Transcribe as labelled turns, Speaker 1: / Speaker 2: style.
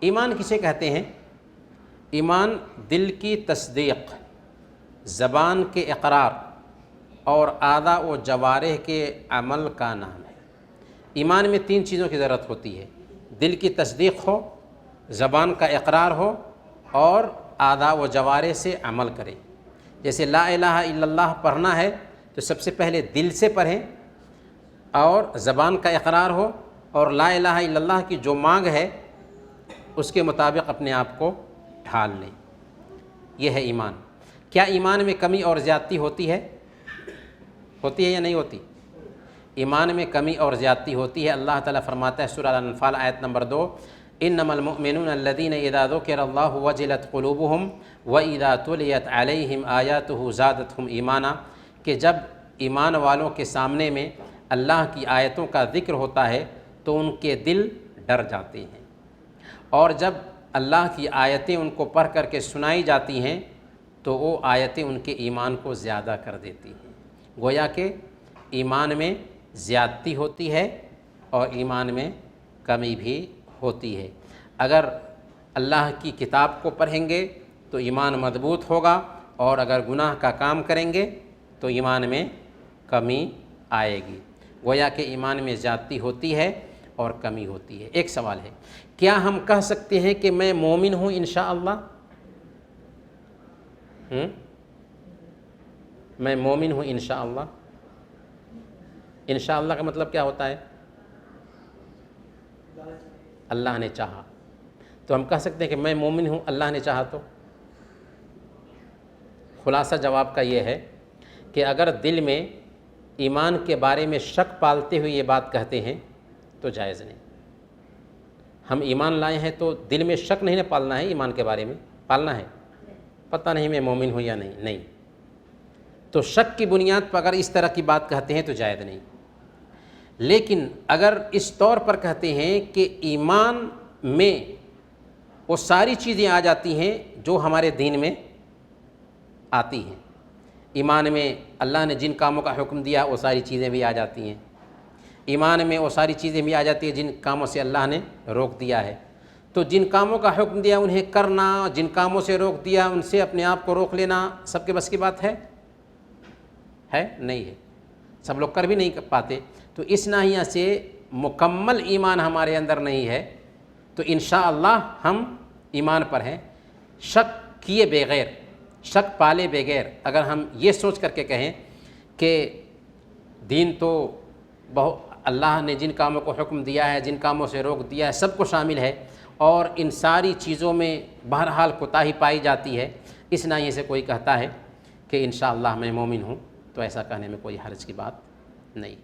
Speaker 1: ایمان کسے کہتے ہیں؟ ایمان دل کی تصدیق، زبان کے اقرار اور اعضاء و جوارح کے عمل کا نام ہے۔ ایمان میں 3 چیزوں کی ضرورت ہوتی ہے، دل کی تصدیق ہو، زبان کا اقرار ہو اور اعضاء و جوارح سے عمل کرے۔ جیسے لا الہ الا اللہ پڑھنا ہے تو سب سے پہلے دل سے پڑھیں اور زبان کا اقرار ہو، اور لا الہ الا اللہ کی جو مانگ ہے اس کے مطابق اپنے آپ کو ڈھال لیں۔ یہ ہے ایمان۔ کیا ایمان میں کمی اور زیادتی ہوتی ہے یا نہیں ہوتی؟ ایمان میں کمی اور زیادتی ہوتی ہے۔ اللہ تعالیٰ فرماتا ہے سورہ الانفال آیت نمبر 2، انما المؤمنون الذین اذا ذکر اللہ وجلت قلوبهم واذا تلیت علیہم آیاتہ زادتہم ایمانا، کہ جب ایمان والوں کے سامنے میں اللہ کی آیتوں کا ذکر ہوتا ہے تو ان کے دل ڈر جاتے ہیں، اور جب اللہ کی آیتیں ان کو پڑھ کر کے سنائی جاتی ہیں تو وہ آیتیں ان کے ایمان کو زیادہ کر دیتی ہیں۔ گویا کہ ایمان میں زیادتی ہوتی ہے اور ایمان میں کمی بھی ہوتی ہے۔ اگر اللہ کی کتاب کو پڑھیں گے تو ایمان مضبوط ہوگا، اور اگر گناہ کا کام کریں گے تو ایمان میں کمی آئے گی۔ گویا کہ ایمان میں زیادتی ہوتی ہے اور کمی ہوتی ہے۔ ایک سوال ہے، کیا ہم کہہ سکتے ہیں کہ میں مومن ہوں انشاءاللہ؟ میں مومن ہوں انشاءاللہ؟ انشاءاللہ کا مطلب کیا ہوتا ہے؟ اللہ نے چاہا۔ تو ہم کہہ سکتے ہیں کہ میں مومن ہوں اللہ نے چاہا تو؟ خلاصہ جواب کا یہ ہے کہ اگر دل میں ایمان کے بارے میں شک پالتے ہوئے یہ بات کہتے ہیں تو جائز نہیں۔ ہم ایمان لائے ہیں تو دل میں شک نہیں پالنا ہے، ایمان کے بارے میں پالنا ہے، پتہ نہیں میں مومن ہوں یا نہیں۔ تو شک کی بنیاد پر اگر اس طرح کی بات کہتے ہیں تو جائز نہیں۔ لیکن اگر اس طور پر کہتے ہیں کہ ایمان میں وہ ساری چیزیں آ جاتی ہیں جو ہمارے دین میں آتی ہیں، ایمان میں اللہ نے جن کاموں کا حکم دیا وہ ساری چیزیں بھی آ جاتی ہیں، ایمان میں وہ ساری چیزیں بھی آ جاتی ہیں جن کاموں سے اللہ نے روک دیا ہے، تو جن کاموں کا حکم دیا انہیں کرنا، جن کاموں سے روک دیا ان سے اپنے آپ کو روک لینا سب کے بس کی بات ہے نہیں ہے، سب لوگ کر بھی نہیں پاتے۔ تو اس ناحیہ سے مکمل ایمان ہمارے اندر نہیں ہے، تو انشاءاللہ ہم ایمان پر ہیں۔ شک کیے بغیر، شک پالے بغیر اگر ہم یہ سوچ کر کے کہیں کہ دین تو اللہ نے جن کاموں کو حکم دیا ہے، جن کاموں سے روک دیا ہے سب کو شامل ہے، اور ان ساری چیزوں میں بہرحال کوتاہی پائی جاتی ہے، اس ناحیے سے کوئی کہتا ہے کہ انشاءاللہ میں مومن ہوں، تو ایسا کہنے میں کوئی حرج کی بات نہیں۔